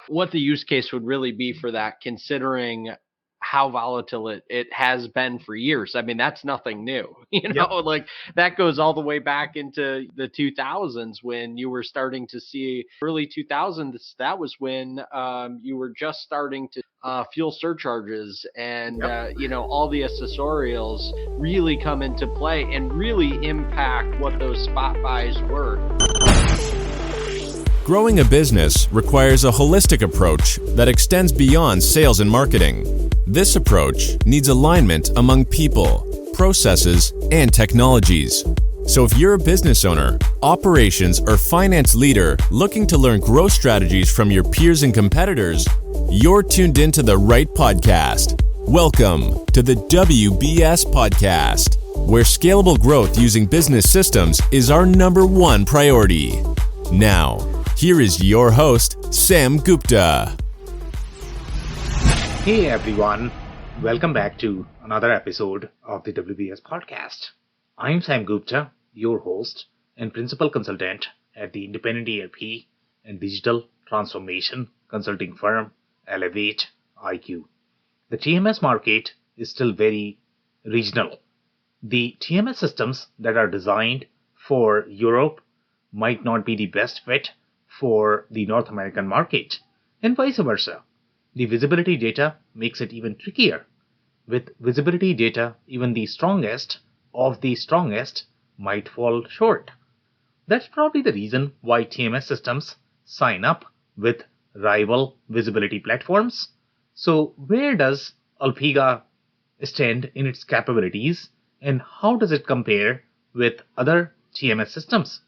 what the use case would really be for that, considering how volatile it has been for years. I mean, that's nothing new. Yep. Like that goes all the way back into the 2000s when you were starting to see early 2000s. That was when you were just starting to fuel surcharges and, Yep. all the accessorials really come into play and really impact what those spot buys were. Growing a business requires a holistic approach that extends beyond sales and marketing. This approach needs alignment among people, processes, and technologies. So if you're a business owner, operations, or finance leader looking to learn growth strategies from your peers and competitors, you're tuned into the right podcast. Welcome to the WBS Podcast, where scalable growth using business systems is our #1 priority. Now, here is your host, Sam Gupta. Hey everyone, welcome back to another episode of the WBS Podcast. I'm Sam Gupta, your host and principal consultant at the independent ERP and digital transformation consulting firm Elevate IQ. The TMS market is still very regional. The TMS systems that are designed for Europe might not be the best fit for the North American market, and vice versa. The visibility data makes it even trickier. With visibility data, even the strongest of the strongest might fall short. That's probably the reason why TMS systems sign up with rival visibility platforms. So where does Alpega stand in its capabilities, and how does it compare with other TMS systems?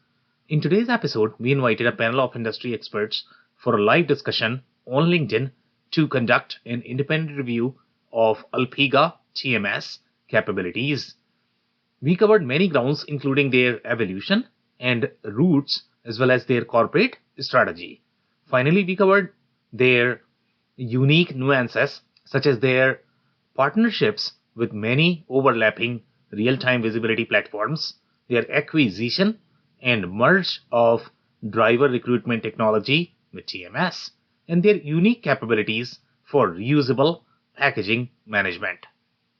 In today's episode, we invited a panel of industry experts for a live discussion on LinkedIn to conduct an independent review of Alpega TMS capabilities. We covered many grounds, including their evolution and roots, as well as their corporate strategy. Finally, we covered their unique nuances, such as their partnerships with many overlapping real-time visibility platforms, their acquisition and merge of driver recruitment technology with TMS, and their unique capabilities for reusable packaging management.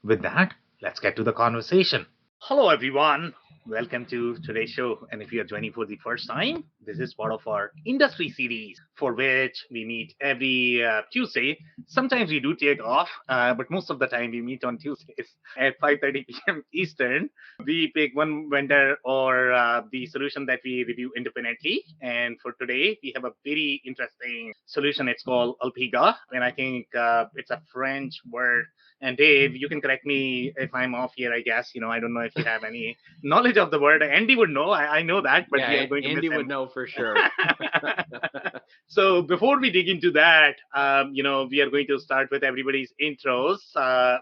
With that, let's get to the conversation. Hello, everyone. Welcome to today's show. And if you are joining for the first time, this is part of our industry series for which we meet every Tuesday. Sometimes we do take off, but most of the time we meet on Tuesdays at 5:30 p.m. Eastern. We pick one vendor or the solution that we review independently. And for today, we have a very interesting solution. It's called Alpega, and I think it's a French word. And Dave, you can correct me if I'm off here, I guess. I don't know if you have any knowledge of the word. Andy would know. I know that, but yeah, we are going to Andy miss him. would know for sure. So before we dig into that, we are going to start with everybody's intros.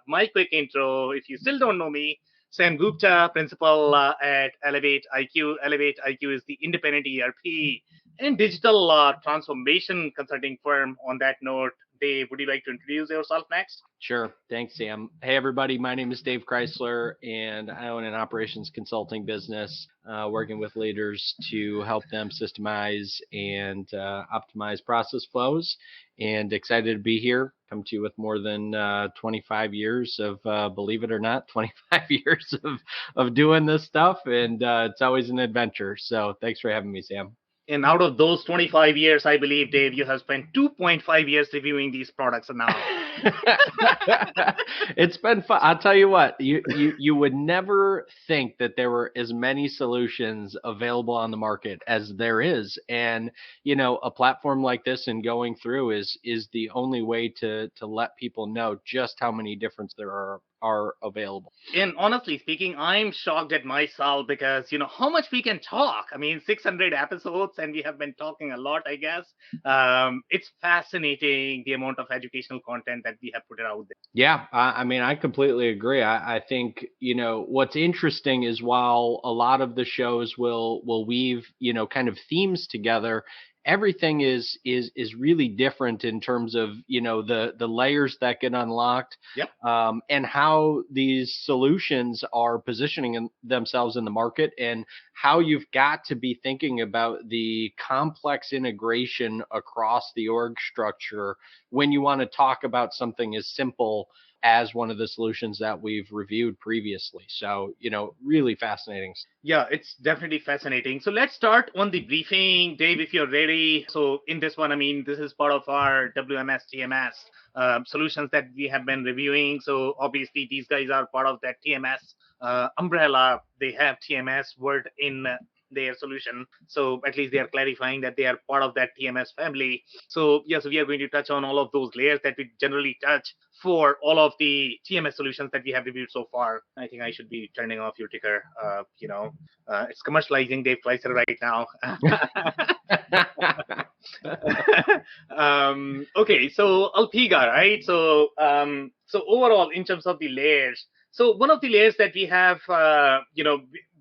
My quick intro, if you still don't know me, Sam Gupta, principal at Elevate IQ. Elevate IQ is the independent ERP and digital transformation consulting firm. On that note, Dave, would you like to introduce yourself next? Sure. Thanks, Sam. Hey, everybody. My name is Dave Chrysler, and I own an operations consulting business working with leaders to help them systemize and optimize process flows. And excited to be here. Come to you with more than 25 years of, believe it or not, 25 years of doing this stuff. And it's always an adventure. So thanks for having me, Sam. And out of those 25 years, I believe, Dave, you have spent 2.5 years reviewing these products now. It's been fun. I'll tell you what, you would never think that there were as many solutions available on the market as there is. And, a platform like this and going through is the only way to let people know just how many different there are available. And honestly speaking, I'm shocked at myself because, how much we can talk. I mean, 600 episodes and we have been talking a lot, I guess. It's fascinating the amount of educational content that we have put out there. Yeah, I mean, I completely agree. I think, what's interesting is while a lot of the shows will weave, kind of themes together, everything is really different in terms of, the layers that get unlocked. Yep. And how these solutions are positioning themselves in the market, and how you've got to be thinking about the complex integration across the org structure when you want to talk about something as simple as one of the solutions that we've reviewed previously. So, really fascinating. Yeah, it's definitely fascinating. So let's start on the briefing, Dave, if you're ready. So in this one, I mean, this is part of our WMS TMS solutions that we have been reviewing. So obviously, these guys are part of that TMS umbrella. They have TMS word in their solution. So at least they are clarifying that they are part of that TMS family. So yes, we are going to touch on all of those layers that we generally touch for all of the TMS solutions that we have reviewed so far. I think I should be turning off your ticker. It's commercializing Dave Kleiser right now. Okay, so Alpega, right? So overall, in terms of the layers, so one of the layers that we have,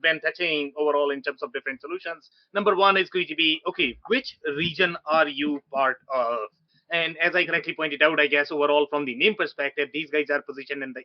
been touching overall in terms of different solutions. Number one is going to be, okay, which region are you part of? And as I correctly pointed out, I guess overall from the name perspective, these guys are positioned in the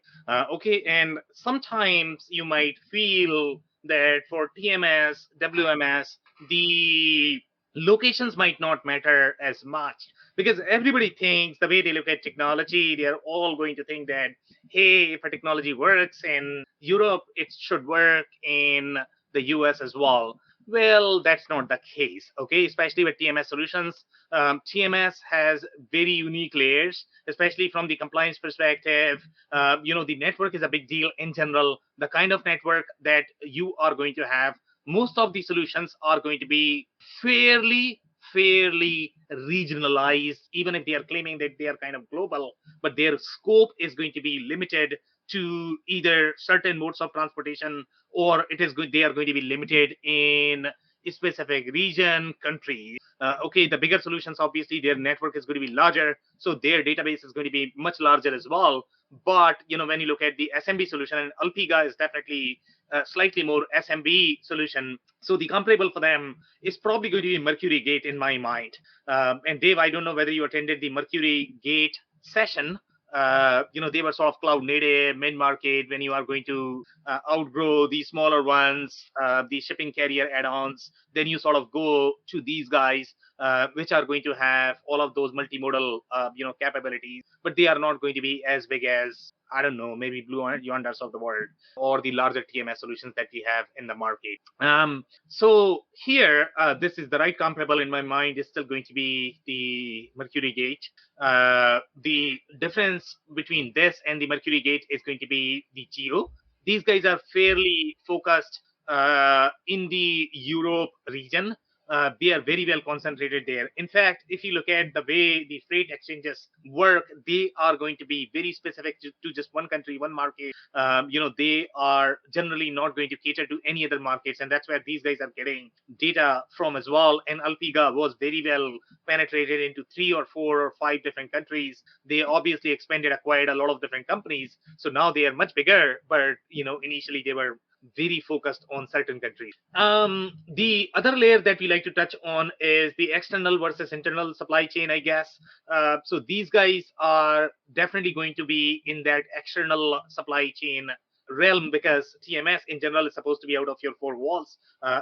okay. And sometimes you might feel that for TMS, WMS, the locations might not matter as much, because everybody thinks the way they look at technology, they are all going to think that, hey, if a technology works in Europe, it should work in the US as well. Well, that's not the case, okay? Especially with TMS solutions. TMS has very unique layers, especially from the compliance perspective. The network is a big deal in general. The kind of network that you are going to have, most of the solutions are going to be fairly regionalized, even if they are claiming that they are kind of global, but their scope is going to be limited to either certain modes of transportation, or they are going to be limited in a specific region, country. Okay, the bigger solutions, obviously, their network is going to be larger, so their database is going to be much larger as well. But when you look at the SMB solution, and Alpega is definitely slightly more SMB solution, so the comparable for them is probably going to be Mercury Gate in my mind. And Dave, I don't know whether you attended the Mercury Gate session. They were sort of cloud native, mid-market, when you are going to outgrow the smaller ones, the shipping carrier add-ons, then you sort of go to these guys, which are going to have all of those multimodal, capabilities, but they are not going to be as big as, I don't know, maybe Blue Yonders of the world, or the larger TMS solutions that we have in the market. So here, this is the right comparable in my mind is still going to be the Mercury Gate. The difference between this and the Mercury Gate is going to be the geo. These guys are fairly focused in the Europe region. They are very well concentrated there. In fact, if you look at the way the freight exchanges work, they are going to be very specific to just one country, one market. They are generally not going to cater to any other markets, and that's where these guys are getting data from as well. And Alpega was very well penetrated into 3 or 4 or 5 different countries. They obviously expanded, acquired a lot of different companies, so now they are much bigger. But initially they were very focused on certain countries. The other layer that we like to touch on is the external versus internal supply chain, I guess. So these guys are definitely going to be in that external supply chain realm, because TMS in general is supposed to be out of your 4 walls.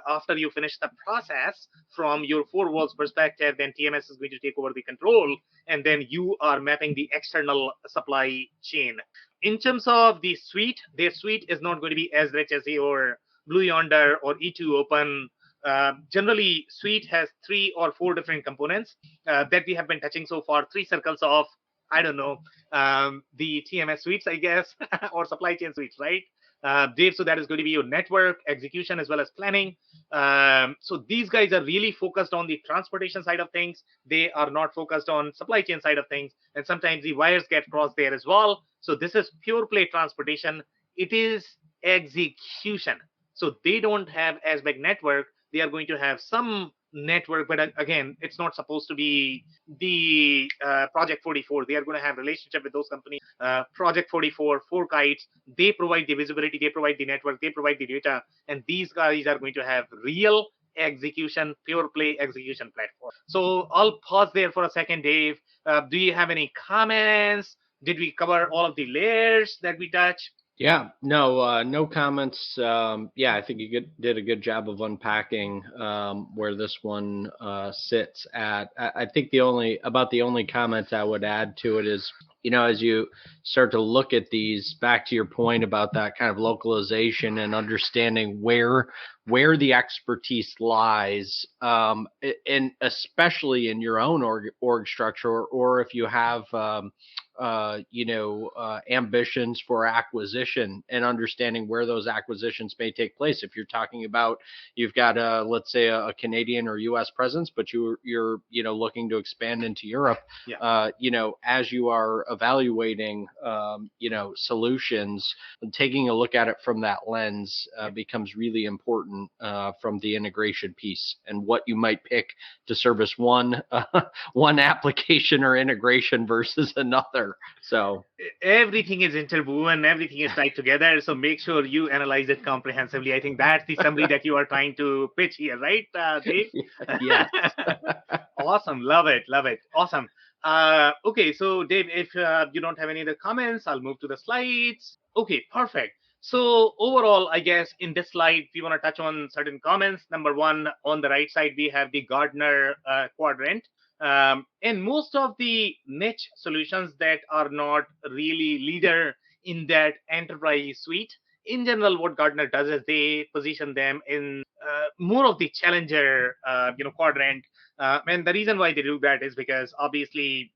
After you finish the process from your 4 walls perspective, then TMS is going to take over the control, and then you are mapping the external supply chain. In terms of the suite, their suite is not going to be as rich as your Blue Yonder or E2 Open. Generally, suite has 3 or 4 different components that we have been touching so far. 3 circles of, I don't know, the TMS suites, I guess, or supply chain suites, right? Dave, so that is going to be your network, execution, as well as planning. So these guys are really focused on the transportation side of things. They are not focused on supply chain side of things. And sometimes the wires get crossed there as well. So this is pure play transportation. It is execution. So they don't have as big network. They are going to have some network, but again, it's not supposed to be the Project 44. They are going to have relationship with those companies. Project 44, 4Kites, they provide the visibility, they provide the network, they provide the data, and these guys are going to have real execution, pure play execution platform. So I'll pause there for a second, Dave. Do you have any comments? Did we cover all of the layers that we touch? Yeah, no, no comments. Yeah, I think you did a good job of unpacking where this one sits at. I think the only comment I would add to it is, as you start to look at these, back to your point about that kind of localization and understanding where the expertise lies, and especially in your own org structure, or if you have ambitions for acquisition and understanding where those acquisitions may take place. If you're talking about, you've got let's say a Canadian or U.S. presence, but you're looking to expand into Europe. Yeah. As you are evaluating solutions, taking a look at it from that lens becomes really important from the integration piece and what you might pick to service one application or integration versus another. So everything is interwoven, everything is tied together. So make sure you analyze it comprehensively. I think that's the summary that you are trying to pitch here, right, Dave? Yes. Awesome. Love it. Awesome. Okay, so Dave, if you don't have any other comments, I'll move to the slides. Okay, perfect. So overall, I guess in this slide, we want to touch on certain comments. Number one, on the right side, we have the Gartner quadrant. And most of the niche solutions that are not really leader in that enterprise suite, in general, what Gartner does is they position them in more of the challenger, quadrant. And the reason why they do that is because obviously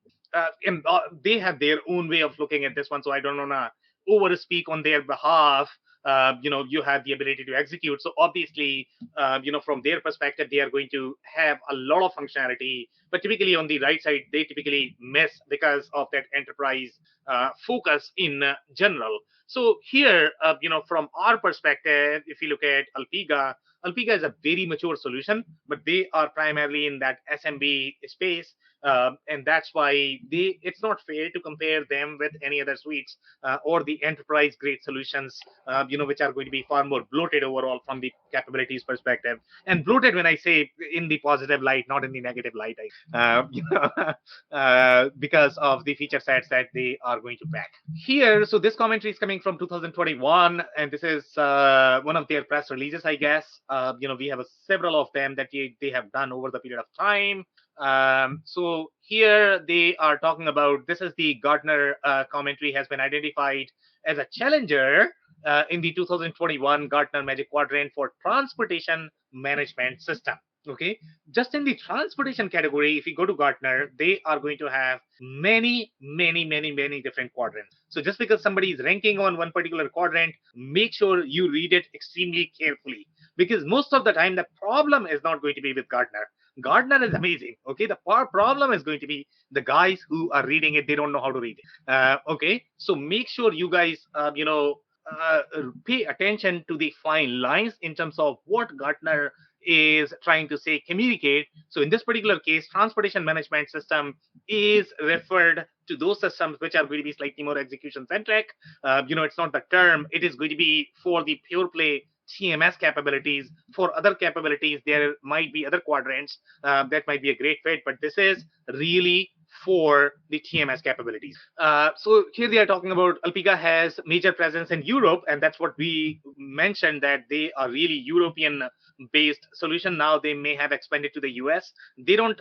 they have their own way of looking at this one. So I don't want to over speak on their behalf. You have the ability to execute. So obviously, from their perspective, they are going to have a lot of functionality. But typically on the right side, they typically miss because of that enterprise focus in general. So here, from our perspective, if you look at Alpega is a very mature solution, but they are primarily in that SMB space. And that's why it's not fair to compare them with any other suites or the enterprise grade solutions, which are going to be far more bloated overall from the capabilities perspective. And bloated, when I say in the positive light, not in the negative light, because of the feature sets that they are going to pack here. So this commentary is coming from 2021, and this is one of their press releases, I guess. We have several of them that they have done over the period of time. So here they are talking about, this is the Gartner commentary has been identified as a challenger in the 2021 Gartner Magic Quadrant for transportation management system. Okay, just in the transportation category, if you go to Gartner, they are going to have many different quadrants. So just because somebody is ranking on one particular quadrant, make sure you read it extremely carefully, because most of the time the problem is not going to be with Gartner. Gartner is amazing. Okay, the problem is going to be the guys who are reading it. They don't know how to read it. Okay, so make sure you guys, pay attention to the fine lines in terms of what Gartner is trying to say, communicate. So in this particular case, transportation management system is referred to those systems which are going to be slightly more execution centric. It's not the term. It is going to be for the pure play TMS capabilities. For other capabilities, there might be other quadrants that might be a great fit, but this is really for the TMS capabilities. So here they are talking about Alpega has major presence in Europe, and that's what we mentioned, that they are really European based solution. Now they may have expanded to the US. They don't,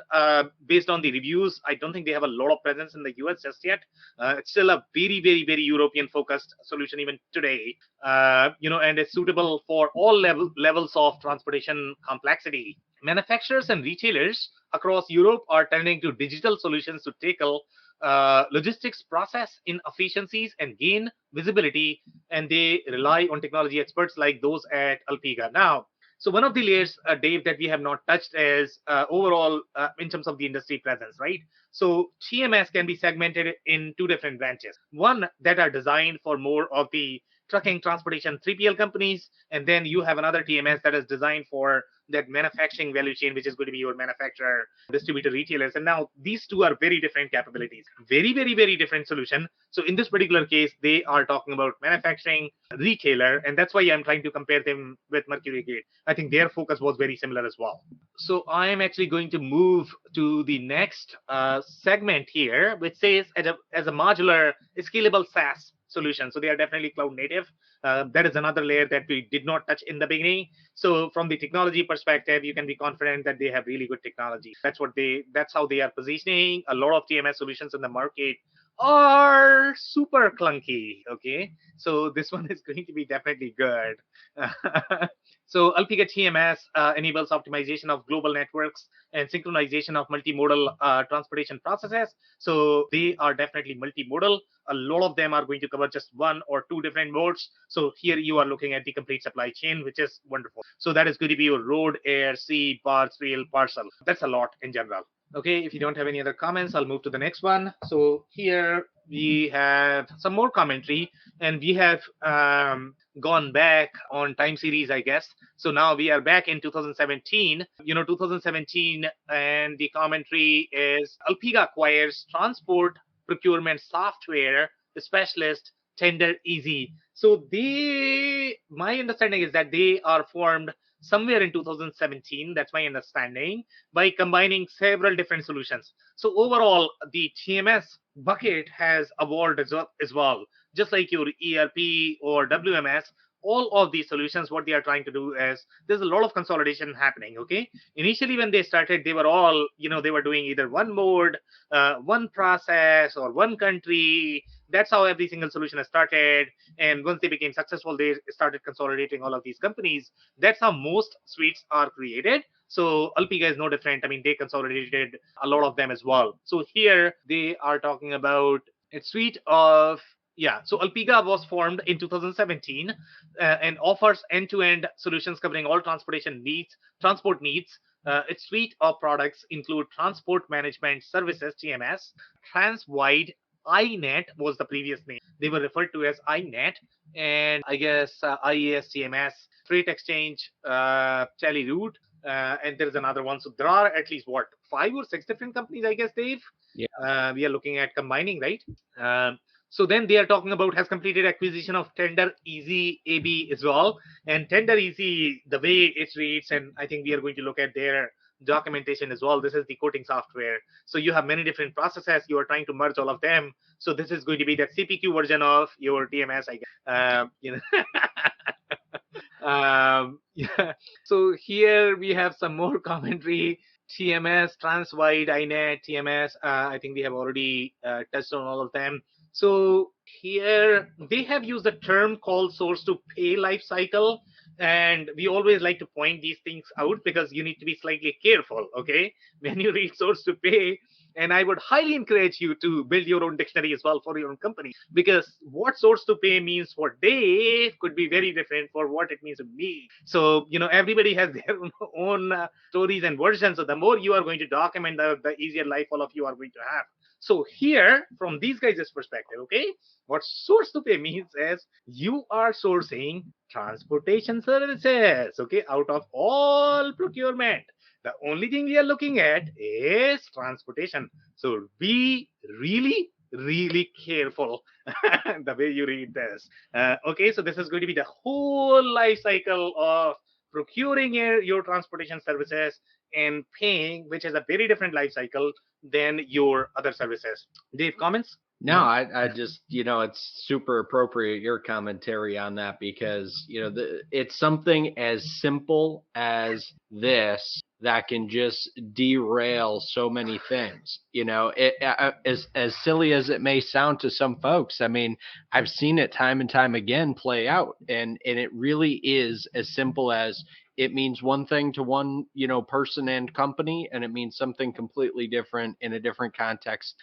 based on the reviews, I don't think they have a lot of presence in the US just yet. It's still a very European focused solution even today, and it's suitable for all levels of transportation complexity. Manufacturers and retailers across Europe are turning to digital solutions to tackle logistics process inefficiencies and gain visibility, and they rely on technology experts like those at Alpega. Now, so one of the layers, Dave, that we have not touched is overall in terms of the industry presence, right? So TMS can be segmented in two different branches. One that are designed for more of the trucking, transportation, 3PL companies, and then you have another TMS that is designed for that manufacturing value chain, which is going to be your manufacturer, distributor, retailers. And now these two are very different capabilities, very, very, very different solution. So in this particular case, they are talking about manufacturing, retailer, and that's why I'm trying to compare them with Mercury Gate. I think their focus was very similar as well. So I'm actually going to move to the next segment here, which says as a modular, scalable SaaS solution. So they are definitely cloud native. That is another layer that we did not touch in the beginning. So from the technology perspective, you can be confident that they have really good technology. That's how they are positioning. A lot of TMS solutions in the market are super clunky. Okay, so this one is going to be definitely good. So Alpega TMS enables optimization of global networks and synchronization of multimodal transportation processes. So they are definitely multimodal. A lot of them are going to cover just one or two different modes. So here you are looking at the complete supply chain, which is wonderful. So that is going to be your road, air, sea, parts, rail, parcel. That's a lot in general. Okay, if you don't have any other comments, I'll move to the next one. So here we have some more commentary, and we have gone back on time series, I guess. So now we are back in 2017. 2017, and the commentary is Alpega acquires transport procurement software specialist Tender Easy. So my understanding is that they are formed somewhere in 2017. That's my understanding, by combining several different solutions. So overall, the TMS bucket has evolved as well. Just like your ERP or WMS, all of these solutions, what they are trying to do is there's a lot of consolidation happening. Okay, initially when they started, they were all, they were doing either one mode, one process, or one country. That's how every single solution has started. And once they became successful, they started consolidating all of these companies. That's how most suites are created. So Alpega is no different. I mean, they consolidated a lot of them as well. So here they are talking about a suite of, so Alpega was formed in 2017 and offers end-to-end solutions covering all transport needs. Its suite of products include Transport Management Services, TMS, Transwide, INET was the previous name. They were referred to as INET, and I guess IAS, TMS, Freight Exchange, Teleroute, and there's another one. So there are at least 5 or 6 different companies, I guess, Dave. Yeah. We are looking at combining, right? So then they are talking about has completed acquisition of Tender Easy AB as well. And Tender Easy, the way it reads, and I think we are going to look at their documentation as well. This is the quoting software. So you have many different processes. You are trying to merge all of them. So this is going to be the CPQ version of your TMS, I guess. So here we have some more commentary. TMS, Transwide, INET, TMS. I think we have already touched on all of them. So here they have used a term called source to pay life cycle. And we always like to point these things out because you need to be slightly careful, okay, when you read source to pay. And I would highly encourage you to build your own dictionary as well for your own company, because what source to pay means for Dave could be very different for what it means to me. So, everybody has their own stories and versions. So the more you are going to document, the easier life all of you are going to have. So here, from these guys' perspective, okay, what source to pay means is you are sourcing transportation services, okay, out of all procurement. The only thing we are looking at is transportation. So be really, really careful the way you read this. Okay, so this is going to be the whole life cycle of procuring your transportation services and paying, which is a very different life cycle than your other services. Dave, comments? No, I just, it's super appropriate, your commentary on that, because, it's something as simple as this that can just derail so many things. As silly as it may sound to some folks, I mean, I've seen it time and time again play out, and it really is as simple as it means one thing to one, person and company, and it means something completely different in a different context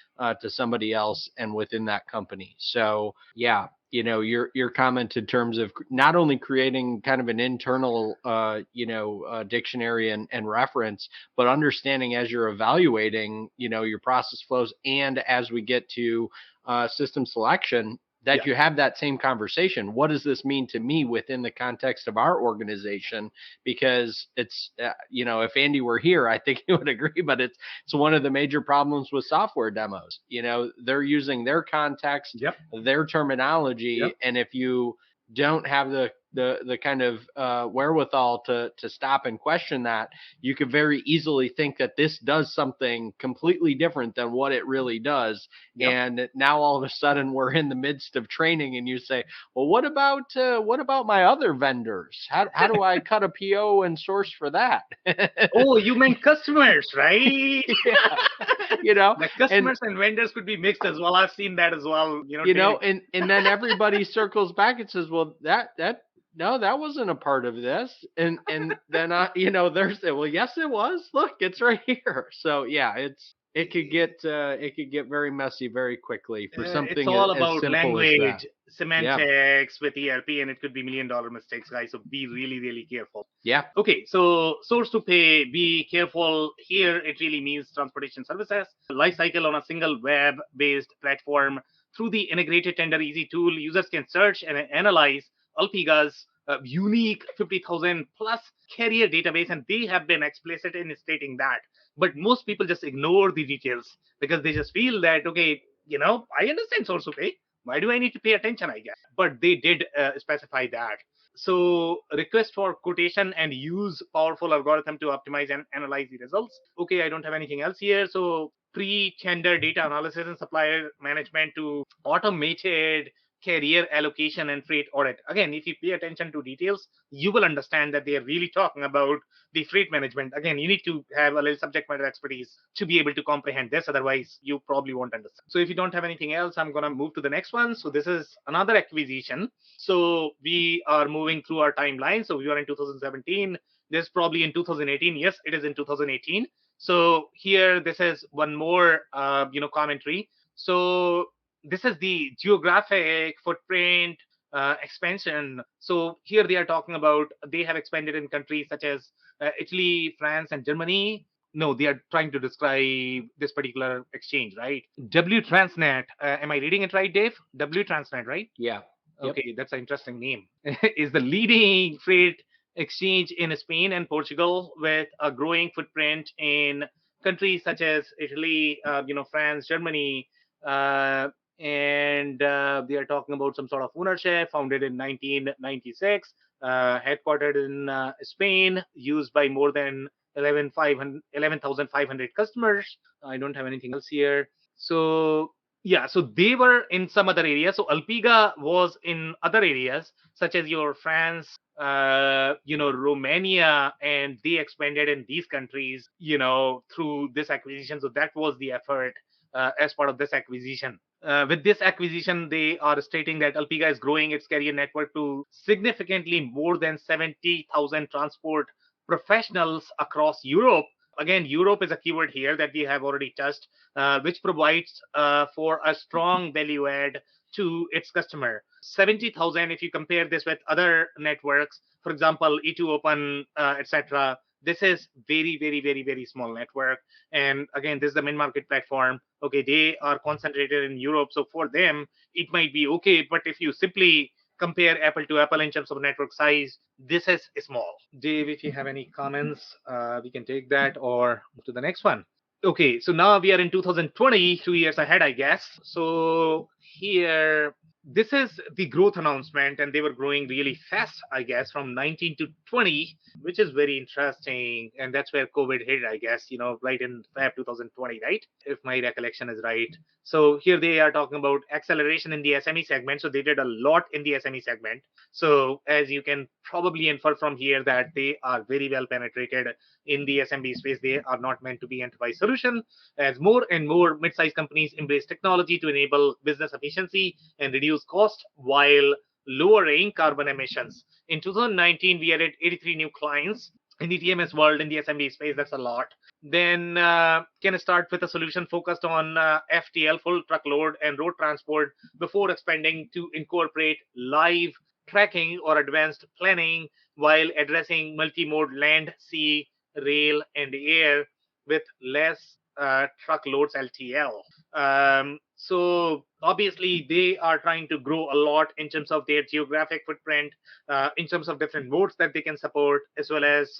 to somebody else and within that company. So yeah, your comment in terms of not only creating kind of an internal, dictionary and reference, but understanding as you're evaluating, your process flows, and as we get to system selection, that you have that same conversation. What does this mean to me within the context of our organization? Because it's, if Andy were here, I think he would agree, but it's one of the major problems with software demos. They're using their context, their terminology. And if you don't have the kind of wherewithal to stop and question that, you could very easily think that this does something completely different than what it really does. And now all of a sudden we're in the midst of training, and you say, well, what about my other vendors? How do I cut a PO and source for that? Oh, you meant customers, right? The customers and vendors could be mixed as well. I've seen that as well. And then everybody circles back and says, well, that wasn't a part of this. And then there's, well, yes, it was. Look, it's right here. So yeah, it could get very messy very quickly for something it's all as about simple language, as that. semantics with ERP, and it could be $1 million mistakes, guys. So be really, really careful. Yeah. Okay, so source to pay, be careful here. It really means transportation services, life cycle on a single web-based platform through the integrated tender easy tool. Users can search and analyze Alpega's unique 50,000 plus carrier database, and they have been explicit in stating that. But most people just ignore the details because they just feel that, okay, I understand source to pay. Why do I need to pay attention, I guess? But they did specify that. So request for quotation and use powerful algorithm to optimize and analyze the results. Okay, I don't have anything else here. So pre-tender data analysis and supplier management to automated carrier allocation and freight audit. Again, if you pay attention to details, you will understand that they are really talking about the freight management. Again, you need to have a little subject matter expertise to be able to comprehend this. Otherwise, you probably won't understand. So if you don't have anything else, I'm going to move to the next one. So this is another acquisition. So we are moving through our timeline. So we are in 2017. This is probably in 2018. Yes, it is in 2018. So here, this is one more, commentary. So this is the geographic footprint expansion. So here they are talking about they have expanded in countries such as Italy, France, and Germany. No, they are trying to describe this particular exchange, right? W Transnet. Am I reading it right, Dave? W Transnet, right? Yeah. Yep. Okay, that's an interesting name. Is the leading freight exchange in Spain and Portugal with a growing footprint in countries such as Italy, France, Germany, and they are talking about some sort of ownership, founded in 1996, headquartered in Spain, used by more than 11,500 customers. I don't have anything else here. So yeah, so they were in some other areas. So Alpega was in other areas such as your France, Romania, and they expanded in these countries, through this acquisition. So that was the effort as part of this acquisition. With this acquisition, they are stating that Alpega is growing its carrier network to significantly more than 70,000 transport professionals across Europe. Again, Europe is a keyword here that we have already touched, which provides for a strong value add to its customer. 70,000, if you compare this with other networks, for example, E2 Open, etc., this is very, very, very, very small network. And again, this is the mid-market platform. Okay, they are concentrated in Europe. So for them, it might be okay. But if you simply compare apple to apple in terms of network size, this is small. Dave, if you have any comments, we can take that or move to the next one. Okay, so now we are in 2020, 2 years ahead, I guess. So here, this is the growth announcement, and they were growing really fast, I guess, from 19 to 20, which is very interesting. And that's where COVID hit, I guess, right in Feb 2020, right? If my recollection is right. So here they are talking about acceleration in the SME segment. So they did a lot in the SME segment. So as you can probably infer from here that they are very well penetrated in the SMB space. They are not meant to be enterprise solution, as more and more mid-sized companies embrace technology to enable business efficiency and reduce cost while lowering carbon emissions. In 2019, we added 83 new clients in the TMS world in the SMB space. That's a lot. Then can I start with a solution focused on FTL, full truckload, and road transport before expanding to incorporate live tracking or advanced planning while addressing multi-mode land, sea, rail, and air with less truckloads LTL. So obviously they are trying to grow a lot in terms of their geographic footprint, in terms of different modes that they can support, as well as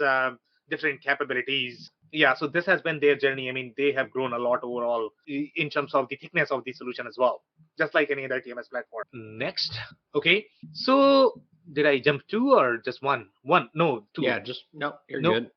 different capabilities. Yeah, so this has been their journey. I mean, they have grown a lot overall in terms of the thickness of the solution as well, just like any other TMS platform. Next, okay. So did I jump two or just one? One, no, two. Yeah, just no, you're No. good.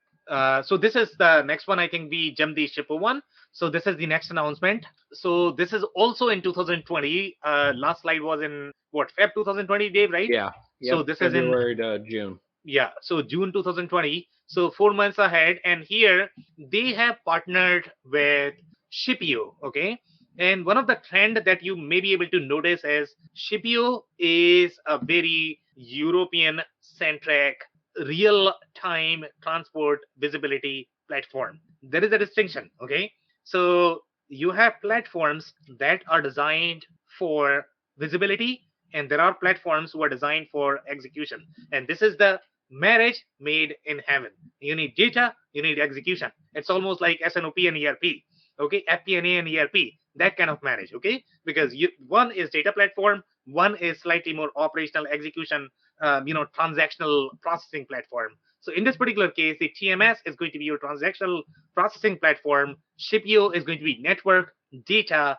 So this is the next one. I think we jumped the shipper one. So this is the next announcement. So this is also in 2020. Last slide was in what, Feb 2020, Dave, right? Yeah. Yep, So this is in, February to June. yeah, so June 2020. So 4 months ahead, and here they have partnered with Shipio. Okay, and one of the trend that you may be able to notice is Shipio is a very European centric real time transport visibility platform. There is a distinction. Okay, so you have platforms that are designed for visibility, and there are platforms who are designed for execution, and this is the marriage made in heaven. You need data, you need execution. It's almost like SNOP and ERP. Okay, FP&A and ERP, that kind of marriage. Okay, because one is data platform, one is slightly more operational execution, transactional processing platform. So in this particular case, the TMS is going to be your transactional processing platform. Shipio is going to be network data.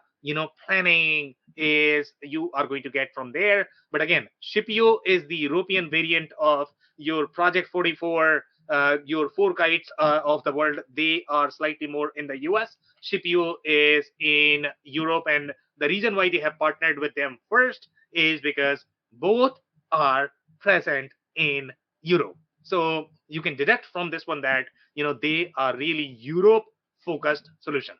Planning is you are going to get from there. But again, Shipio is the European variant of your Project 44, your four kites of the world. They are slightly more in the US. Shipio is in Europe, and the reason why they have partnered with them first is because both are present in Europe. So you can deduct from this one that they are really Europe focused solution.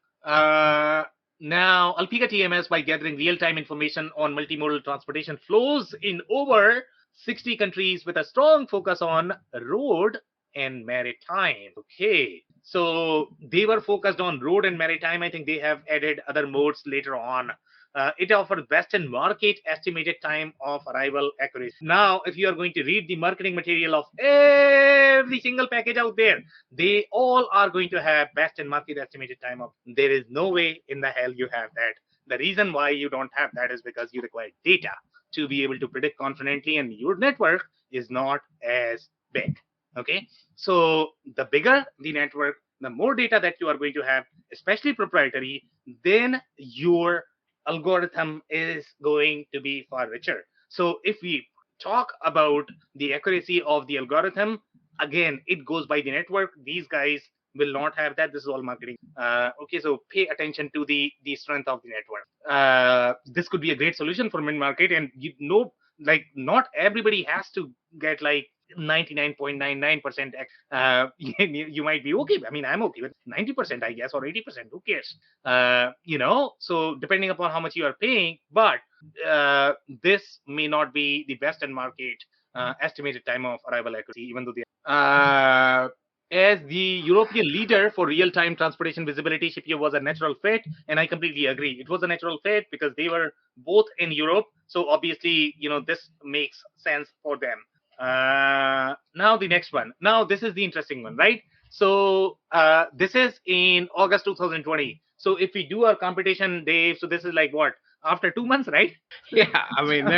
Now, Alpega TMS, by gathering real-time information on multimodal transportation flows in over 60 countries with a strong focus on road and maritime. Okay, so they were focused on road and maritime. I think they have added other modes later on. It offers best in market estimated time of arrival accuracy. Now, if you are going to read the marketing material of every single package out there, they all are going to have best in market estimated time of. There is no way in the hell you have that. The reason why you don't have that is because you require data to be able to predict confidently, and your network is not as big. Okay, so the bigger the network, the more data that you are going to have, especially proprietary, then your algorithm is going to be far richer. So if we talk about the accuracy of the algorithm, again, it goes by the network. These guys will not have that. This is all marketing. Okay, so pay attention to the strength of the network. This could be a great solution for mid-market, and like not everybody has to get like 99.99%. You might be okay. I mean, I'm okay with 90%, I guess, or 80%. Who cares? So depending upon how much you are paying, but this may not be the best in market estimated time of arrival accuracy, even though as the European leader for real-time transportation visibility, Shipio was a natural fit, and I completely agree. It was a natural fit because they were both in Europe, so obviously, this makes sense for them. Now the next one. Now this is the interesting one, right? So this is in August 2020. So if we do our competition, Dave, so this is like what? After 2 months, right? Yeah, I mean,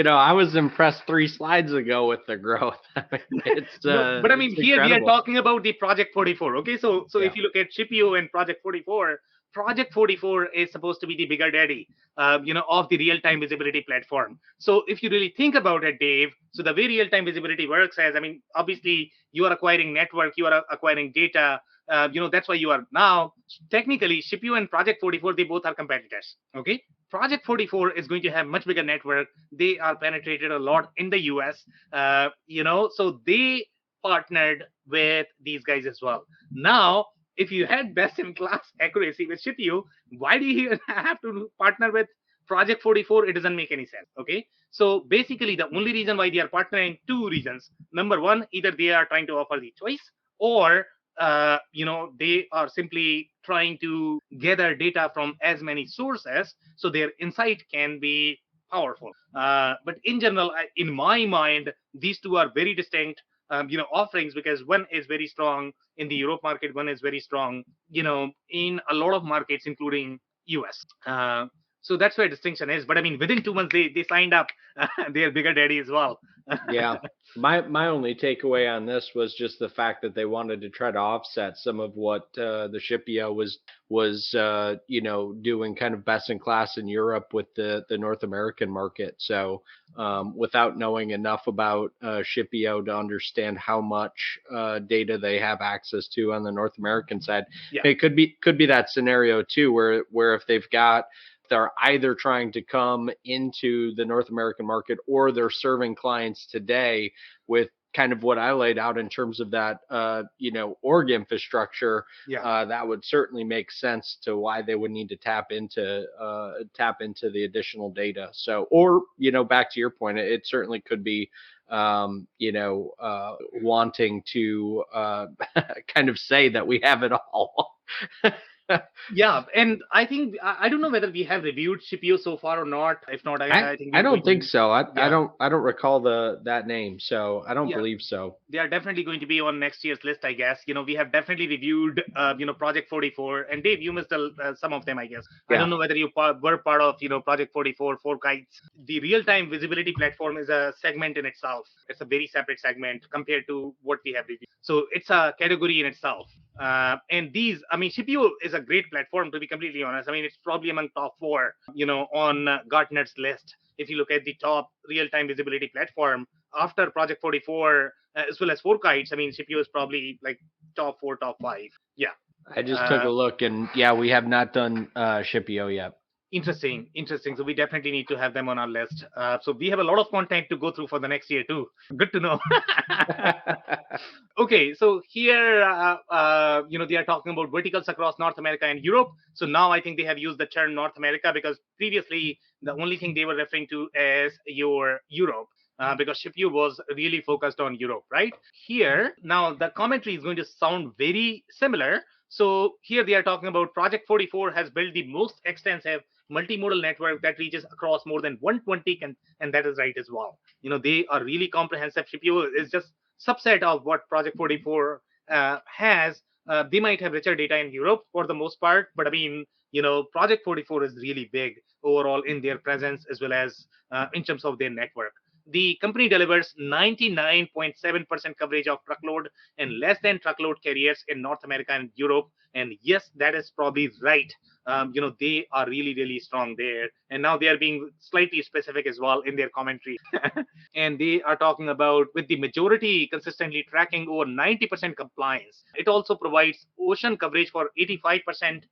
I was impressed 3 slides ago with the growth. I mean, it's but I mean, here incredible. we are talking about the Project 44. Okay, so Yeah. if you look at Shipio and Project 44, Project 44 is supposed to be the bigger daddy, of the real-time visibility platform. So if you really think about it, Dave, so the way real-time visibility works is, I mean, obviously you are acquiring network, you are acquiring data. That's why you are now technically Shipio and Project 44. They both are competitors. Okay, Project 44 is going to have much bigger network. They are penetrated a lot in the US. So they partnered with these guys as well. Now, if you had best in class accuracy with Shipio, why do you have to partner with Project 44? It doesn't make any sense. Okay, so basically the only reason why they are partnering, two reasons. Number one, either they are trying to offer the choice, or they are simply trying to gather data from as many sources so their insight can be powerful. But in general, in my mind, these two are very distinct offerings, because one is very strong in the Europe market, one is very strong in a lot of markets, including US. So that's where distinction is. But I mean, within 2 months, they signed up their bigger daddy as well. Yeah. My only takeaway on this was just the fact that they wanted to try to offset some of what the Shipio was doing kind of best in class in Europe with the North American market. So without knowing enough about Shipio to understand how much data they have access to on the North American side, Yeah. it could be that scenario too, where if they're either trying to come into the North American market or they're serving clients today with kind of what I laid out in terms of that, org infrastructure. Yeah. That would certainly make sense to why they would need to tap into the additional data. So, or, back to your point, it certainly could be, wanting to kind of say that we have it all. Yeah, and I think I don't know whether we have reviewed Shipio so far or not. If not, I think I don't think so. I Yeah. don't recall that name, so I don't Yeah. believe so. They are definitely going to be on next year's list, I guess. We have definitely reviewed, Project 44, and Dave, you missed some of them, I guess. I Yeah. don't know whether you were part of, Project 44, Four Kites. The real-time visibility platform is a segment in itself. It's a very separate segment compared to what we have reviewed. So it's a category in itself. And Shipio is a great platform, to be completely honest. I mean, it's probably among top 4, on Gartner's list. If you look at the top real-time visibility platform after Project 44, as well as Four Kites, I mean, Shipio is probably like top 4, top 5. Yeah. I just took a look, and yeah, we have not done Shipio yet. Interesting. So we definitely need to have them on our list. So we have a lot of content to go through for the next year too. Good to know. Okay, so here, they are talking about verticals across North America and Europe. So now I think they have used the term North America because previously the only thing they were referring to is your Europe. Because Shipio was really focused on Europe, right? Here, now the commentary is going to sound very similar. So here they are talking about Project 44 has built the most extensive multimodal network that reaches across more than 120, and that is right as well. They are really comprehensive. Shipio is just subset of what Project 44 has. They might have richer data in Europe for the most part, but I mean, Project 44 is really big overall in their presence as well as in terms of their network. The company delivers 99.7% coverage of truckload and less than truckload carriers in North America and Europe. And yes, that is probably right. They are really, really strong there. And now they are being slightly specific as well in their commentary. And they are talking about, with the majority consistently tracking over 90% compliance. It also provides ocean coverage for 85%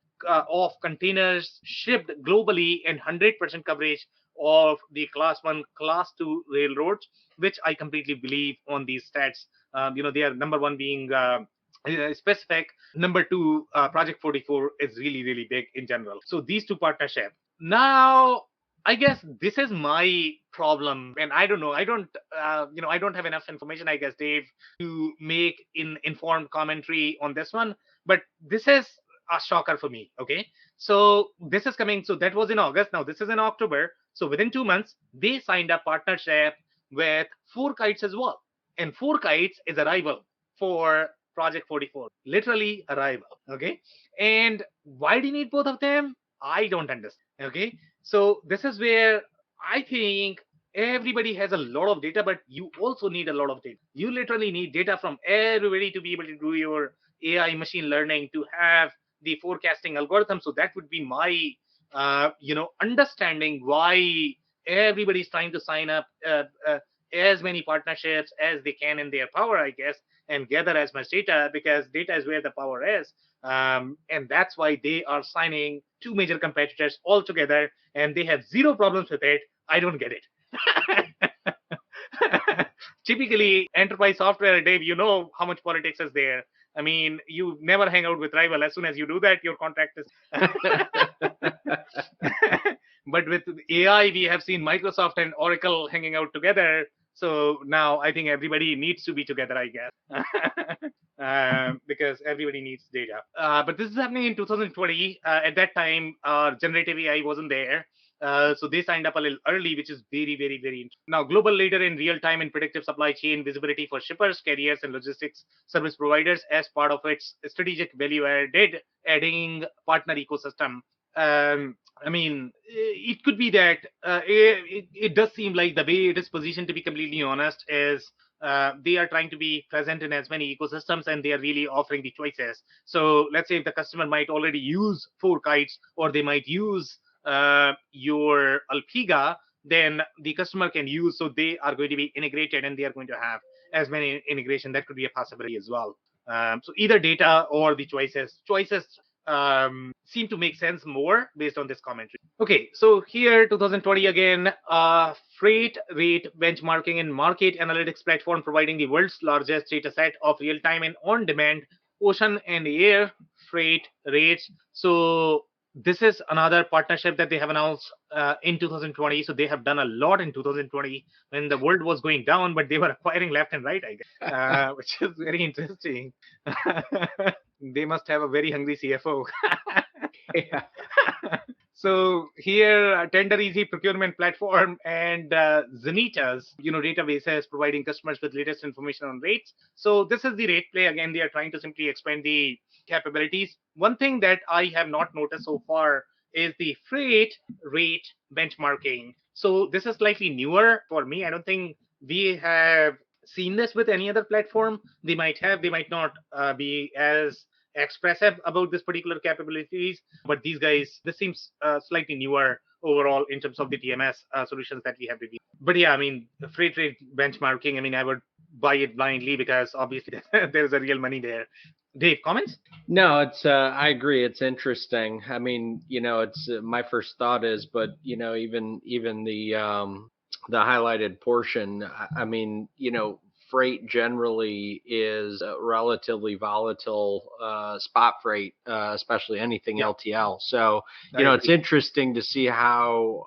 of containers shipped globally and 100% coverage of the class 1, class 2 railroads, which I completely believe on these stats. They are number 1 being specific. Number 2, Project 44 is really, really big in general. So these two partnerships. Now, I guess this is my problem, and I don't know. I don't have enough information, I guess, Dave, to make informed commentary on this one. But this is a shocker for me. Okay, so this is coming. So that was in August. Now this is in October. So within 2 months, they signed a partnership with Four Kites as well. And Four Kites is a rival for Project 44. Literally a rival. Okay. And why do you need both of them? I don't understand. Okay. So this is where I think everybody has a lot of data, but you also need a lot of data. You literally need data from everybody to be able to do your AI machine learning, to have the forecasting algorithm. So that would be my understanding why everybody is trying to sign up as many partnerships as they can in their power, I guess, and gather as much data, because data is where the power is. And that's why they are signing 2 major competitors all together, and they have zero problems with it. I don't get it. Typically, enterprise software, Dave, you know how much politics is there. I mean, you never hang out with rival. As soon as you do that, your contract is. But with AI, we have seen Microsoft and Oracle hanging out together. So now I think everybody needs to be together, I guess, because everybody needs data. But this is happening in 2020. At that time, generative AI wasn't there. So they signed up a little early, which is very, very, very interesting. Now, global leader in real-time and predictive supply chain visibility for shippers, carriers, and logistics service providers as part of its strategic value added, adding partner ecosystem. I mean, it could be that it does seem like the way it is positioned, to be completely honest, is they are trying to be present in as many ecosystems, and they are really offering the choices. So let's say if the customer might already use 4Kites, or they might use your Alpega, then the customer can use. So they are going to be integrated, and they are going to have as many integration. That could be a possibility as well. So either data or the choices seem to make sense more based on this commentary. Okay, so here 2020 again, freight rate benchmarking and market analytics platform providing the world's largest data set of real-time and on-demand ocean and air freight rates. So this is another partnership that they have announced in 2020. So they have done a lot in 2020 when the world was going down, but they were acquiring left and right, I guess, which is very interesting. They must have a very hungry CFO. Yeah. So here, Tender Easy procurement platform and Zenita's, databases providing customers with latest information on rates. So this is the rate play. Again, they are trying to simply expand the capabilities. One thing that I have not noticed so far is the freight rate benchmarking. So this is slightly newer for me. I don't think we have seen this with any other platform. They might have, they might not be as expressive about this particular capabilities, but these guys, this seems slightly newer overall in terms of the TMS solutions that we have reviewed. But yeah, I mean, freight rate benchmarking, I mean, I would buy it blindly because obviously there's a real money there. Dave, comments? No, it's I agree. It's interesting. I mean, it's my first thought is, but even the highlighted portion. I mean, freight generally is a relatively volatile spot freight, especially anything LTL. So, it's interesting to see how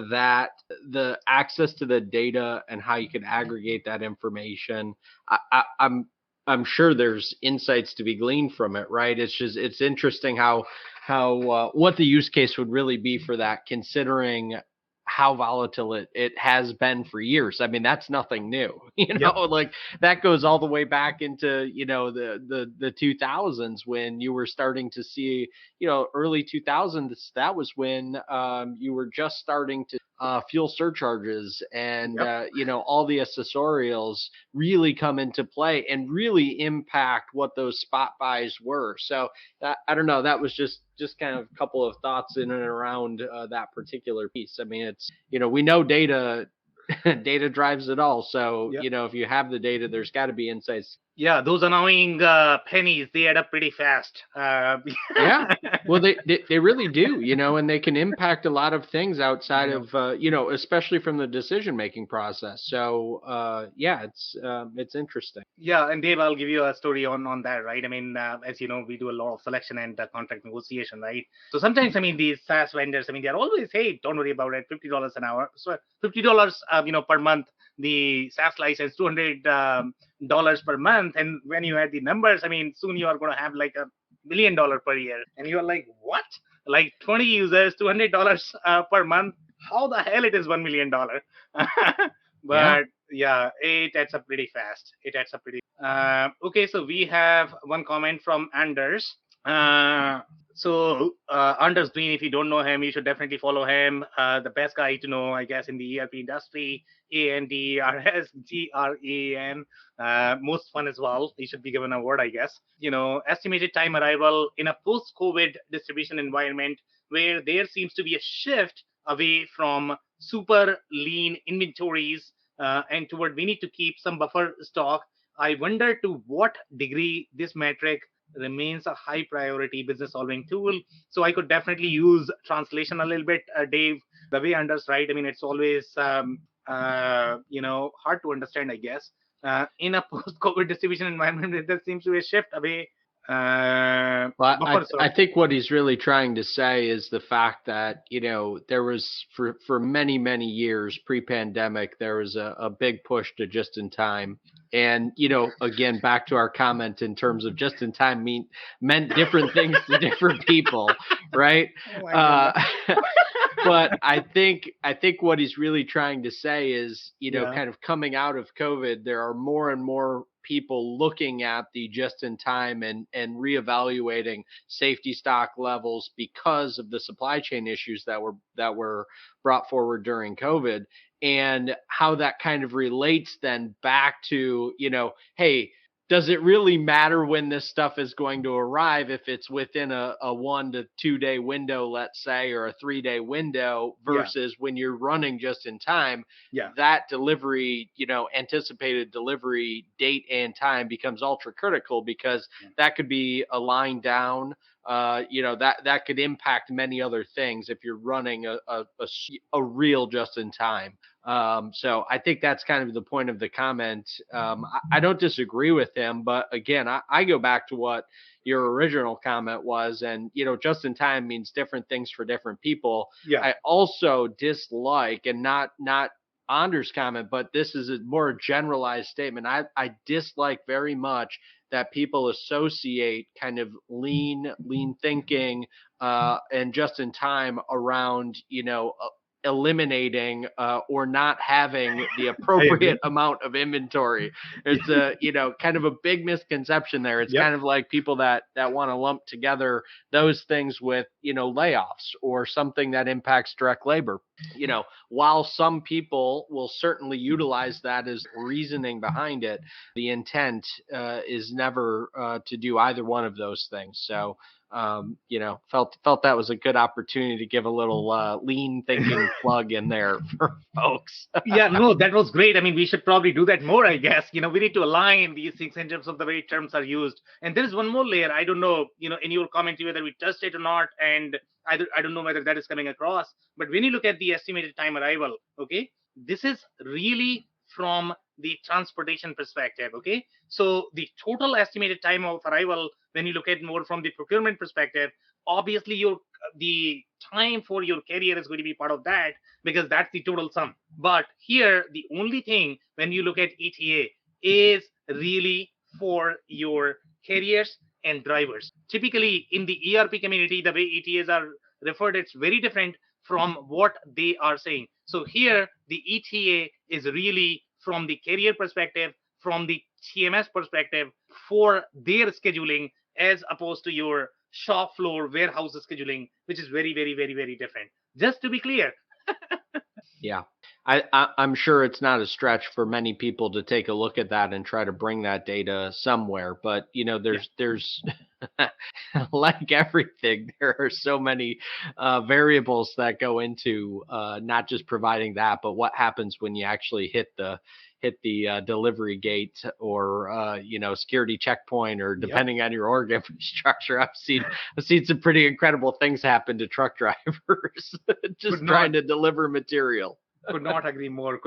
that the access to the data and how you can aggregate that information. I'm sure there's insights to be gleaned from it, right? It's interesting how what the use case would really be for that, considering how volatile it has been for years. I mean, that's nothing new, like that goes all the way back into, the 2000s when you were starting to see, early 2000s, that was when you were just starting to fuel surcharges and, all the accessorials really come into play and really impact what those spot buys were. So I don't know, that was just kind of a couple of thoughts in and around that particular piece. I mean, it's, we know data drives it all. So, if you have the data, there's got to be insights. Yeah, those annoying pennies, they add up pretty fast. Yeah, well, they really do, and they can impact a lot of things outside of, especially from the decision-making process. So, it's interesting. Yeah, and Dave, I'll give you a story on that, right? I mean, as you know, we do a lot of selection and contract negotiation, right? So sometimes, I mean, these SaaS vendors, I mean, they're always, hey, don't worry about it, $50 an hour. So $50, per month, the SaaS license, $200 per month. And when you add the numbers, I mean, soon you are going to have like $1 million per year. And you're like, what? Like 20 users, $200 per month? How the hell it is $1 million? But yeah, it adds up pretty fast. Okay, so we have one comment from Anders. So Anders Green, if you don't know him, you should definitely follow him. The best guy to know, I guess, in the ERP industry. ANDRSGRAN. Most fun as well. He should be given an award, I guess. Estimated time arrival in a post-COVID distribution environment where there seems to be a shift away from super lean inventories and toward we need to keep some buffer stock. I wonder to what degree this metric remains a high priority business solving tool. So I could definitely use translation a little bit, Dave. The way Anders, right? I mean, it's always hard to understand, I guess. In a post-COVID distribution environment, there seems to be a shift away. I think what he's really trying to say is the fact that, there was for many, many years pre-pandemic, there was a big push to just in time. And, again, back to our comment in terms of just in time meant different things to different people, right? But I think what he's really trying to say is, kind of coming out of COVID, there are more and more people looking at the just-in-time and reevaluating safety stock levels because of the supply chain issues that were brought forward during COVID, and how that kind of relates then back to, hey, does it really matter when this stuff is going to arrive if it's within a 1 to 2 day window, let's say, or a 3 day window versus when you're running just in time? That delivery, anticipated delivery date and time becomes ultra critical, because that could be a line down. That could impact many other things if you're running a real just in time. So I think that's kind of the point of the comment. I don't disagree with him, but again, I go back to what your original comment was, and just in time means different things for different people. I also dislike, and not Anders' comment, but this is a more generalized statement. I dislike very much that people associate kind of lean thinking and just in time around, eliminating or not having the appropriate amount of inventory. It's a, kind of a big misconception there. It's kind of like people that want to lump together those things with, layoffs or something that impacts direct labor. While some people will certainly utilize that as reasoning behind it, the intent is never to do either one of those things. So, felt that was a good opportunity to give a little lean thinking plug in there for folks. No, that was great. I mean, we should probably do that more, I guess. We need to align these things in terms of the way terms are used. And there is one more layer. I don't know, in your commentary whether we touched it or not, and I don't know whether that is coming across. But when you look at the estimated time arrival, okay, this is really from the transportation perspective, okay? So the total estimated time of arrival, when you look at more from the procurement perspective, obviously the time for your carrier is going to be part of that, because that's the total sum. But here, the only thing when you look at ETA is really for your carriers and drivers. Typically in the ERP community, the way ETAs are referred, it's very different from what they are saying. So here, the ETA is really from the carrier perspective, from the TMS perspective, for their scheduling, as opposed to your shop floor warehouse scheduling, which is very, very, very, very different. Just to be clear. Yeah. I'm sure it's not a stretch for many people to take a look at that and try to bring that data somewhere. But, there's like everything, there are so many variables that go into not just providing that, but what happens when you actually hit the delivery gate or security checkpoint, or depending on your org infrastructure. I've seen some pretty incredible things happen to truck drivers just trying to deliver material. Could not agree more.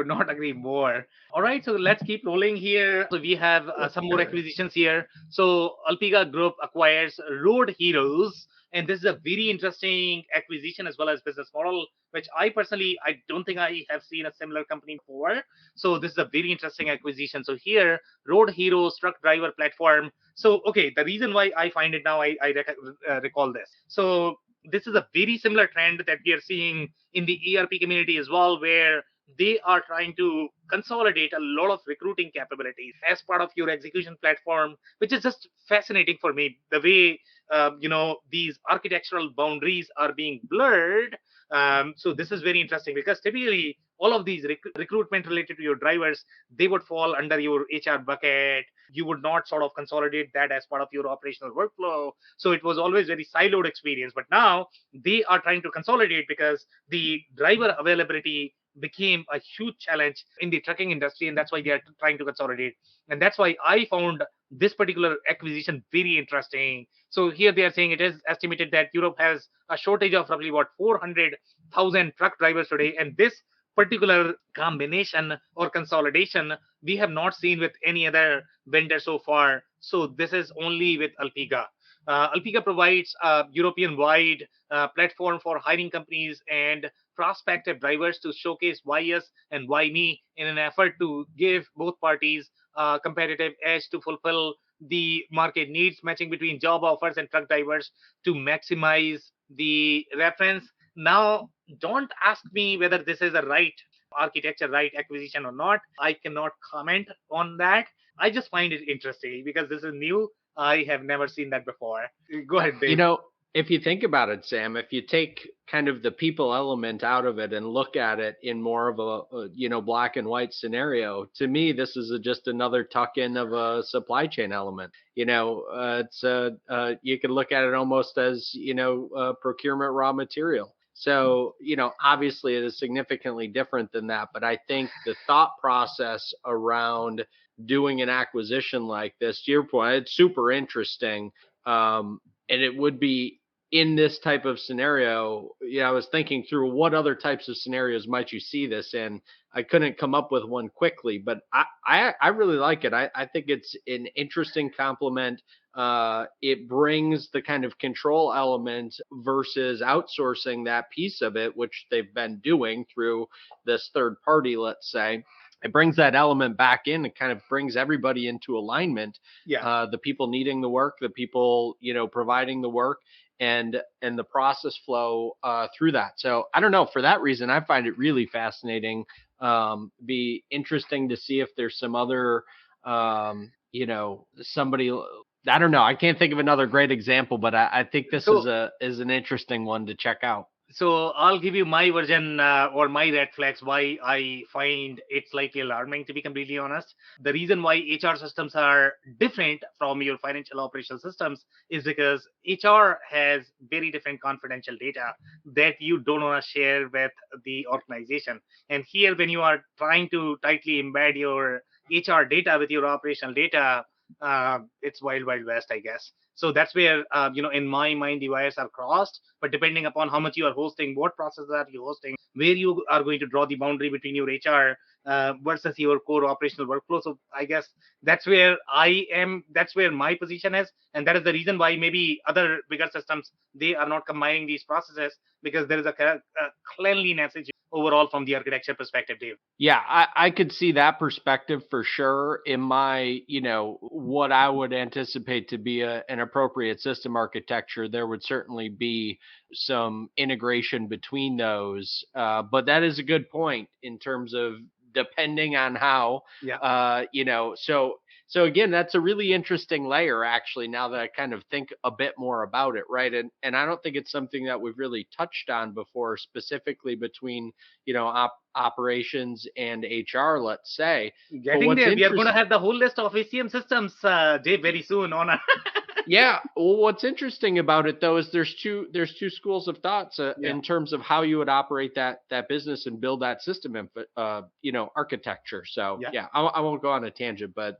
All right, so let's keep rolling here. So we have some more acquisitions here. So Alpega Group acquires Road Heroes, and this is a very interesting acquisition as well as business model, which I don't think I have seen a similar company before. So this is a very interesting acquisition. So here, Road Heroes truck driver platform. So, okay, the reason why I find it now, I recall this. So this is a very similar trend that we are seeing in the ERP community as well, where they are trying to consolidate a lot of recruiting capabilities as part of your execution platform, which is just fascinating for me, the way these architectural boundaries are being blurred. So this is very interesting, because typically all of these recruitment related to your drivers, they would fall under your HR bucket. You would not sort of consolidate that as part of your operational workflow. So it was always very siloed experience. But now they are trying to consolidate, because the driver availability became a huge challenge in the trucking industry, and that's why they are trying to consolidate. And that's why I found this particular acquisition very interesting. So here they are saying it is estimated that Europe has a shortage of roughly 400,000 truck drivers today, and this particular combination or consolidation we have not seen with any other vendor so far. So this is only with Alpega. Alpega provides a European-wide platform for hiring companies and prospective drivers to showcase why us and why me, in an effort to give both parties a competitive edge to fulfill the market needs, matching between job offers and truck drivers to maximize the reference. Now, don't ask me whether this is a right architecture, right acquisition or not. I cannot comment on that. I just find it interesting because this is new. I have never seen that before. Go ahead, You Dave. know, if you think about it, Sam, if you take kind of the people element out of it and look at it in more of a black and white scenario, to me, this is just another tuck in of a supply chain element. You can look at it almost as, procurement raw material. So, obviously it is significantly different than that. But I think the thought process around doing an acquisition like this, to your point, it's super interesting. And it would be in this type of scenario. I was thinking through what other types of scenarios might you see this in. I couldn't come up with one quickly, but I really like it. I think it's an interesting complement. It brings the kind of control element versus outsourcing that piece of it, which they've been doing through this third party, let's say. It brings that element back in and kind of brings everybody into alignment. Yeah. The people needing the work, the people, providing the work, and the process flow through that. So I don't know. For that reason, I find it really fascinating. Be interesting to see if there's some other, somebody. I don't know. I can't think of another great example, but I think this is an interesting one to check out. So I'll give you my version or my red flags why I find it slightly alarming, to be completely honest. The reason why HR systems are different from your financial operational systems is because HR has very different confidential data that you don't want to share with the organization. And here, when you are trying to tightly embed your HR data with your operational data, it's wild, wild west, I guess. So that's where, in my mind, the wires are crossed. But depending upon how much you are hosting, what processes are you hosting, where you are going to draw the boundary between your HR versus your core operational workflow. So I guess that's where I am. That's where my position is. And that is the reason why maybe other bigger systems, they are not combining these processes, because there is a cleanliness overall from the architecture perspective, Dave. Yeah, I could see that perspective for sure. In my, what I would anticipate to be an appropriate system architecture, there would certainly be some integration between those. But that is a good point in terms of depending on how, so again, that's a really interesting layer, actually, now that I kind of think a bit more about it, right? And I don't think it's something that we've really touched on before, specifically between, operations and HR, let's say. Getting there, we are going to have the whole list of ACM systems, Dave, very soon on. Yeah. Well, what's interesting about it, though, is there's two schools of thoughts in terms of how you would operate that business and build that system, architecture. So I won't go on a tangent, but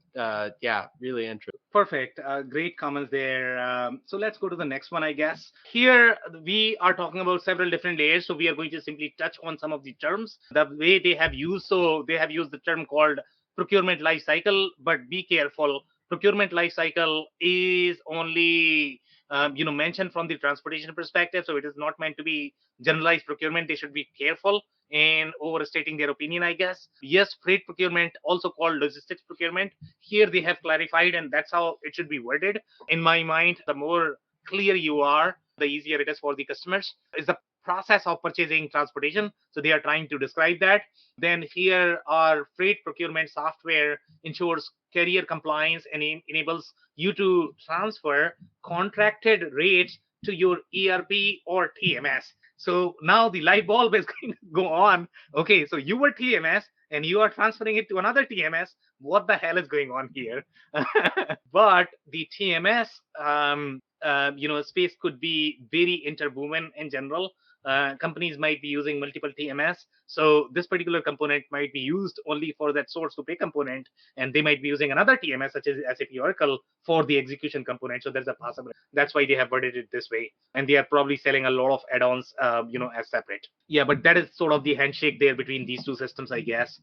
really interesting. Perfect. Great comments there. So let's go to the next one, I guess. Here we are talking about several different layers. So we are going to simply touch on some of the terms, the way they have used. So they have used the term called procurement life cycle, but be careful. Procurement life cycle is only mentioned from the transportation perspective, so it is not meant to be generalized procurement. They should be careful in overstating their opinion, I guess. Yes, freight procurement, also called logistics procurement, here they have clarified, and that's how it should be worded. In my mind, the more clear you are, the easier it is for the customers. Is the process of purchasing transportation, so they are trying to describe that. Then here our freight procurement software ensures carrier compliance and enables you to transfer contracted rates to your ERP or TMS. So now the light bulb is going to go on. Okay, so you were TMS and you are transferring it to another TMS. What the hell is going on here? But the TMS space could be very interwoven in general. Companies might be using multiple TMS. So this particular component might be used only for that source to pay component, and they might be using another TMS such as SAP Oracle for the execution component. So there's a possibility. That's why they have worded it this way. And they are probably selling a lot of add-ons, as separate. Yeah, but that is sort of the handshake there between these two systems, I guess.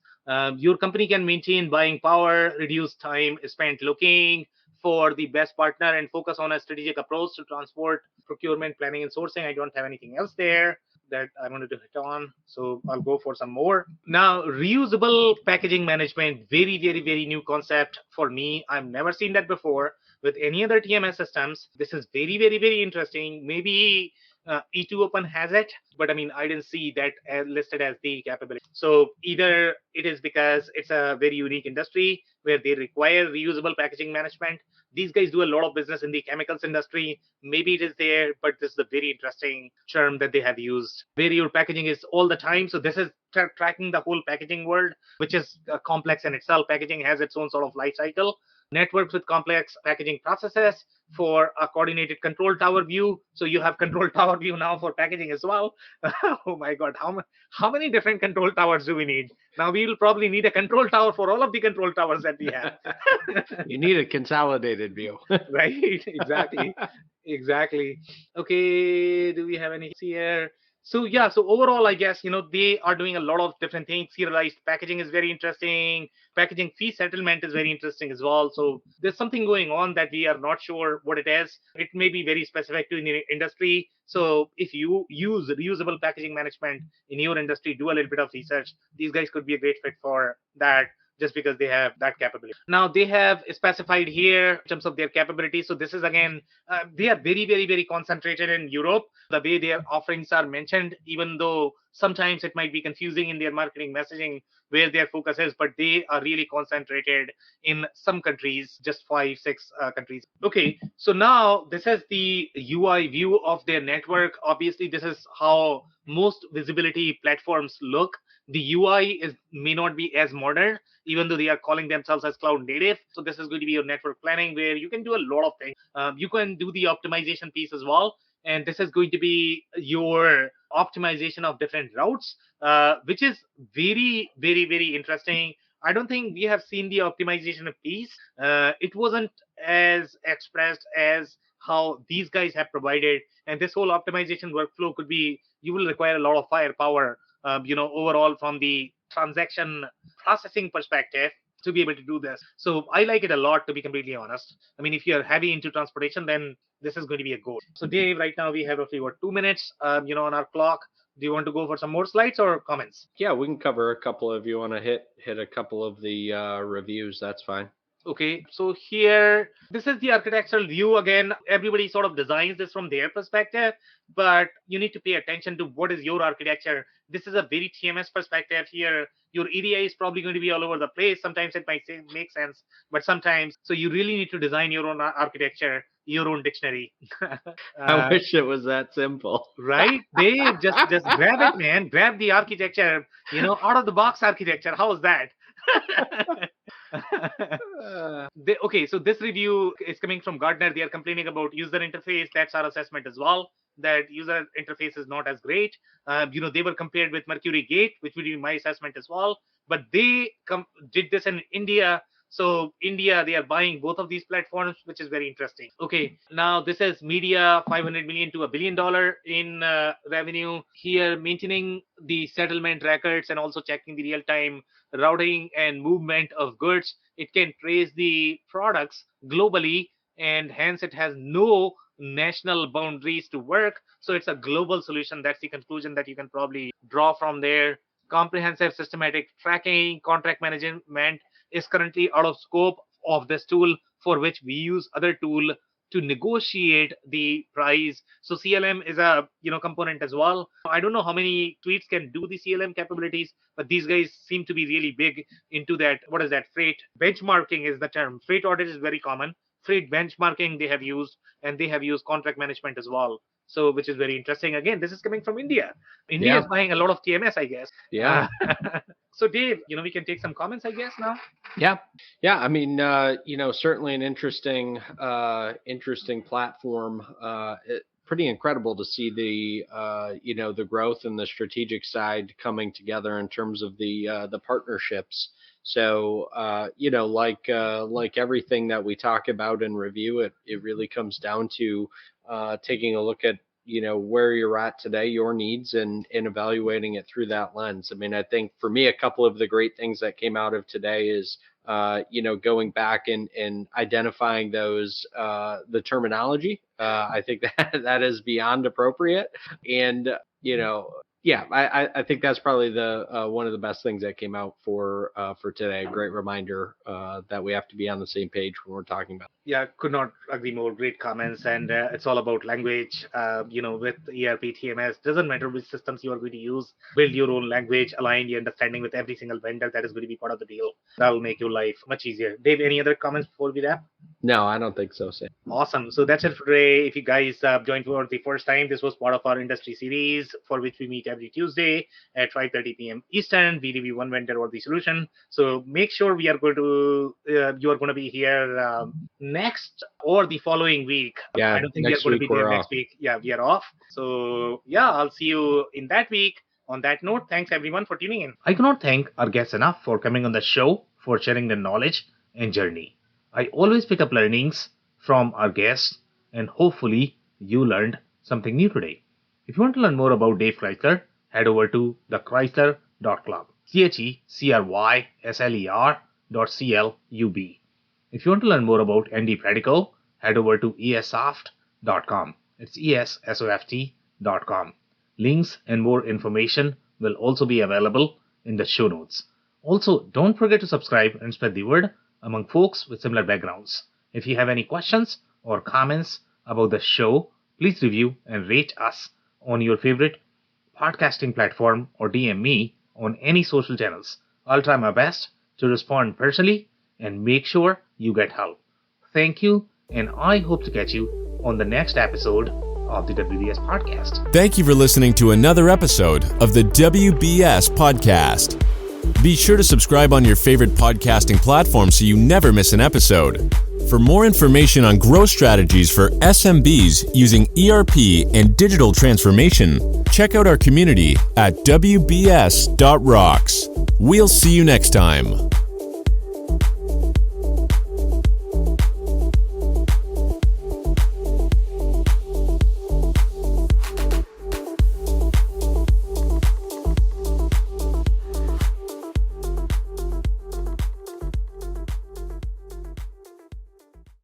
Your company can maintain buying power, reduce time spent looking for the best partner, and focus on a strategic approach to transport, procurement, planning, and sourcing. I don't have anything else there that I wanted to hit on, so I'll go for some more. Now, reusable packaging management, very, very, very new concept for me. I've never seen that before with any other TMS systems. This is very, very, very interesting. Maybe E2Open has it, but I mean, I didn't see that listed as the capability. So either it is because it's a very unique industry where they require reusable packaging management. These guys do a lot of business in the chemicals industry. Maybe it is there, but this is a very interesting term that they have used, where your packaging is all the time. So this is tracking the whole packaging world, which is complex in itself. Packaging has its own sort of life cycle. Networks with complex packaging processes for a coordinated control tower view. So you have control tower view now for packaging as well. Oh my God, how many different control towers do we need? Now we will probably need a control tower for all of the control towers that we have. You need a consolidated view. Right, exactly. Exactly. Okay, do we have any here? So yeah, so overall, I guess, they are doing a lot of different things. Serialized packaging is very interesting. Packaging fee settlement is very interesting as well. So there's something going on that we are not sure what it is. It may be very specific to the industry. So if you use reusable packaging management in your industry, do a little bit of research. These guys could be a great fit for that, just because they have that capability. Now they have specified here in terms of their capability. So this is again, they are very, very, very concentrated in Europe. The way their offerings are mentioned, even though sometimes it might be confusing in their marketing messaging where their focus is, but they are really concentrated in some countries, just 5, 6 countries. Okay, so now this is the UI view of their network. Obviously, this is how most visibility platforms look. The UI may not be as modern, even though they are calling themselves as cloud native. So this is going to be your network planning where you can do a lot of things. You can do the optimization piece as well. And this is going to be your optimization of different routes, which is very, very, very interesting. I don't think we have seen the optimization piece. It wasn't as expressed as how these guys have provided. And this whole optimization workflow could be, you will require a lot of firepower, overall from the transaction processing perspective to be able to do this. So I like it a lot, to be completely honest. I mean, if you're heavy into transportation, then this is going to be a goal. So Dave, right now we have roughly 2 minutes, on our clock. Do you want to go for some more slides or comments? Yeah, we can cover a couple. If you want to hit a couple of the reviews, that's fine. Okay, so here, this is the architectural view. Again, everybody sort of designs this from their perspective, but you need to pay attention to what is your architecture. This is a very TMS perspective here. Your EDI is probably going to be all over the place. Sometimes it might make sense, but sometimes, so you really need to design your own architecture, your own dictionary. I wish it was that simple. Right, Dave? Just grab it, man. Grab the architecture, out of the box architecture. How is that? Okay, so this review is coming from Gartner. They are complaining about user interface. That's our assessment as well, that user interface is not as great. They were compared with Mercury Gate, which would be my assessment as well. But they did this in India. So India, they are buying both of these platforms, which is very interesting. Okay, now this is media, $500 million to $1 billion in revenue. Here, maintaining the settlement records and also checking the real-time routing and movement of goods. It can trace the products globally, and hence it has no national boundaries to work. So it's a global solution. That's the conclusion that you can probably draw from there. Comprehensive systematic tracking, contract management is currently out of scope of this tool, for which we use other tool to negotiate the price. So CLM is a component as well. I don't know how many tweets can do the CLM capabilities, but these guys seem to be really big into that. What is that? Freight benchmarking is the term. Freight audit is very common. Freight benchmarking they have used, and they have used contract management as well. So, which is very interesting. Again, this is coming from India. India is buying a lot of TMS, I guess. Yeah. So Dave, we can take some comments, I guess, now. Yeah. I mean, certainly an interesting platform. Pretty incredible to see the growth and the strategic side coming together in terms of the partnerships. So, like everything that we talk about and review, it really comes down to taking a look at where you're at today, your needs, and evaluating it through that lens. I mean, I think for me, a couple of the great things that came out of today is going back and identifying those the terminology. I think that is beyond appropriate, and Yeah, I think that's probably the one of the best things that came out for today. A great reminder that we have to be on the same page when we're talking about. Yeah, could not agree more. Great comments, and it's all about language. With ERP, TMS, doesn't matter which systems you are going to use. Build your own language, align your understanding with every single vendor. That is going to be part of the deal. That will make your life much easier. Dave, any other comments before we wrap? No, I don't think so, Sam. Awesome. So that's it for today. If you guys joined for the first time, this was part of our industry series for which we meet every Tuesday at 5:30 p.m. Eastern. We review one vendor or the solution. So make sure you are going to be here next or the following week. Yeah, I don't think we are going to be there next week. Yeah, we are off. So yeah, I'll see you in that week. On that note, thanks everyone for tuning in. I cannot thank our guests enough for coming on the show, for sharing their knowledge and journey. I always pick up learnings from our guests, and hopefully you learned something new today. If you want to learn more about Dave Chrysler, head over to thechrysler.club. CHECRYSLER.CLUB. If you want to learn more about Andy Pradico, head over to ESSoft.com. It's ESSOFT.com. Links and more information will also be available in the show notes. Also, don't forget to subscribe and spread the word among folks with similar backgrounds. If you have any questions or comments about the show, please review and rate us on your favorite podcasting platform or DM me on any social channels. I'll try my best to respond personally and make sure you get help. Thank you, and I hope to catch you on the next episode of the WBS Podcast. Thank you for listening to another episode of the WBS Podcast. Be sure to subscribe on your favorite podcasting platform so you never miss an episode. For more information on growth strategies for SMBs using ERP and digital transformation, check out our community at WBS.rocks. We'll see you next time.